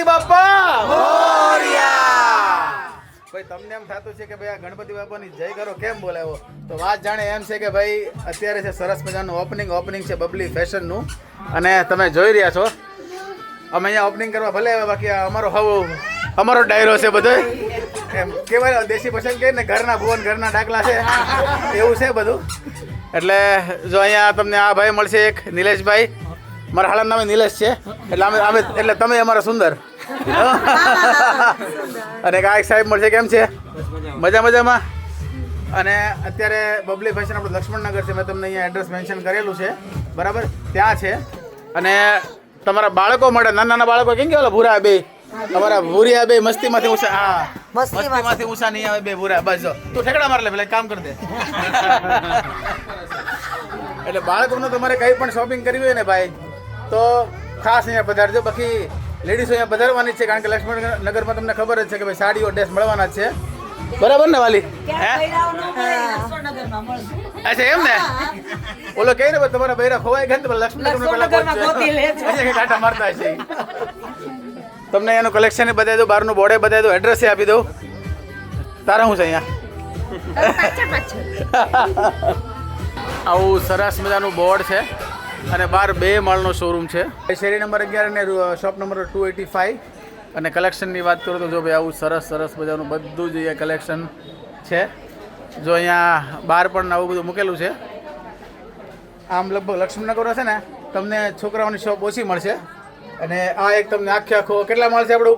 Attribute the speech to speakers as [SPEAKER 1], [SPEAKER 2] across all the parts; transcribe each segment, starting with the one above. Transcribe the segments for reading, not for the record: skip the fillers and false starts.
[SPEAKER 1] ગણપતિ બાપા મોરયા। ભાઈ તમને એમ થતું છે કે ભાઈ આ ગણપતિ બાપાની જય કરો કેમ બોલાવો, તો વાત જાણે એમ છે કે ભાઈ અત્યારે છે સરસ મજાનું ઓપનિંગ છે બબલી ફેશનનું, અને તમે જોઈ રહ્યા છો અમે અહીંયા ઓપનિંગ કરવા ભલે આવ્યા, બાકી અમારો ડાયરો છે બધો એમ કહેવાય દેશી પસંદ કહીએ ને, ઘરના ભુવન ઘરના ડાકલા છે એવું છે બધું। એટલે જો અહીંયા તમને આ ભાઈ મળશે એક નિલેશભાઈ, મારા હાલાનું નામ નિલેશ છે, એટલે તમે અમારા સુંદર અને એક સાહેબ મળશે, કેમ છે મજામાં। અને અત્યારે બબલી ફેશન આપણું લક્ષ્મણનગર છે, મેં તમને અહીંયા એડ્રેસ મેન્શન કરેલું છે બરાબર, ત્યાં છે। અને તમારા બાળકો માટે નાના બાળકો કેમ કે ઓલા ભૂરા બે તમારા ભૂરિયા બે મસ્તીમાંથી ઊંચા, હા મસ્તીમાંથી ઊંચા નહીં આવે બે ભૂરા, બસ જો તું ઠેકડા માર લે પેલા કામ કરી દે। એટલે બાળકોને તમારે કંઈ પણ શોપિંગ કરવી હોય ને ભાઈ તો ખાસ અહીંયા પધારજો, બાકી લેડીઝો અહીંયા પધારવાની છે, કારણ કે લક્ષ્મણનગરમાં તમને ખબર જ છે કે ભાઈ સાડીઓ ડ્રેસ મળવાના જ છે બરાબર ને વાલી? અચ્છા એમ ને, ઓલો કહે ને તમારા બૈરા ખોવાઈ ગયા તો લક્ષ્મણનગર કાંટા મારતા છે। તમને એનું કલેક્શન બતાવી દઉં, બહારનું બોર્ડે બતાવી દઉં, એડ્રેસ આપી દઉં। તારા શું છે અહીંયા? આવું સરસ મજાનું બોર્ડ છે અને બહાર 2 માળનો શોરૂમ છે, શેરી નંબર 11 અને શોપ નંબર 285। અને કલેક્શનની વાત કરું તો જો ભાઈ આવું સરસ મજાનું બધું જ અહીંયા કલેક્શન છે। જો અહીંયા બહાર પણ આવું બધું મૂકેલું છે। આમ લગભગ લક્ષ્મણનગર છે ને તમને છોકરાઓની શોપ ઓછી મળશે, અને આ એક તમને આખો કેટલા માળ છે આપણે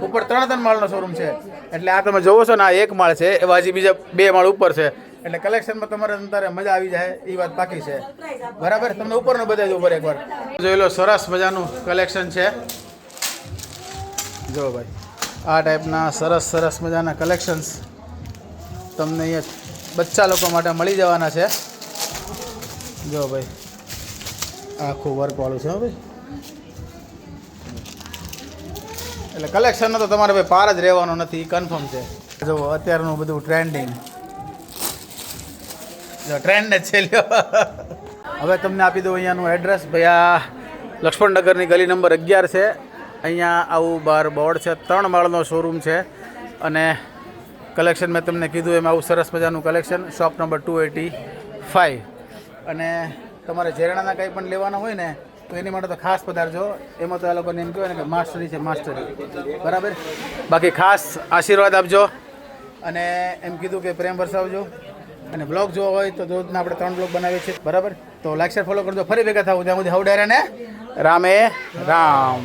[SPEAKER 1] ઉપર 3 માળનો શોરૂમ છે, એટલે આ તમે જોવો છો ને આ 1 માળ છે, એવા હજી બીજા 2 માળ ઉપર છે, એટલે કલેક્શનમાં તમારે અંતરે મજા આવી જાય એ વાત પાકી છે બરાબર। તમને ઉપરનું બતાવી દઉં ઉપર એકવાર, જોઈ લો સરસ મજાનું કલેક્શન છે। જો ભાઈ આ ટાઈપના સરસ મજાના કલેક્શન્સ તમને અહીંયા બચ્ચા લોકો માટે મળી જવાના છે। જો ભાઈ આખું વર્કવાળું છે ભાઈ, એટલે કલેક્શનનો તો તમારે ભાઈ પાર જ રહેવાનો નથી, કન્ફર્મ છે। જો અત્યારનું બધું ટ્રેન્ડ જ છે લ્યો। હવે તમને આપી દઉં અહીંયાનું એડ્રેસ, ભાઈ આ લક્ષ્મણનગરની ગલી નંબર 11 છે, અહીંયા આવું બહાર બોર્ડ છે, 3 માળનો શોરૂમ છે, અને કલેક્શન મેં તમને કીધું એમ આવું સરસ મજાનું કલેક્શન, શોપ નંબર 285। અને તમારે ઝેરણાના કંઈ પણ લેવાના હોય ને તો એની માટે તો ખાસ પધારજો, એમાં તો આ લોકોને એમ કહેવાય ને કે માસ્ટરી છે માસ્ટરી બરાબર। બાકી ખાસ આશીર્વાદ આપજો અને એમ કીધું કે પ્રેમ વરસાવજો, અને બ્લોગ જોવો હોય તો રોજના આપણે 3 બ્લોગ બનાવીએ છીએ બરાબર। તો લાઈક શેર ફોલો કરજો, ફરી ભેગા થાવ ત્યાં સુધી હવડારે ને રામે રામ।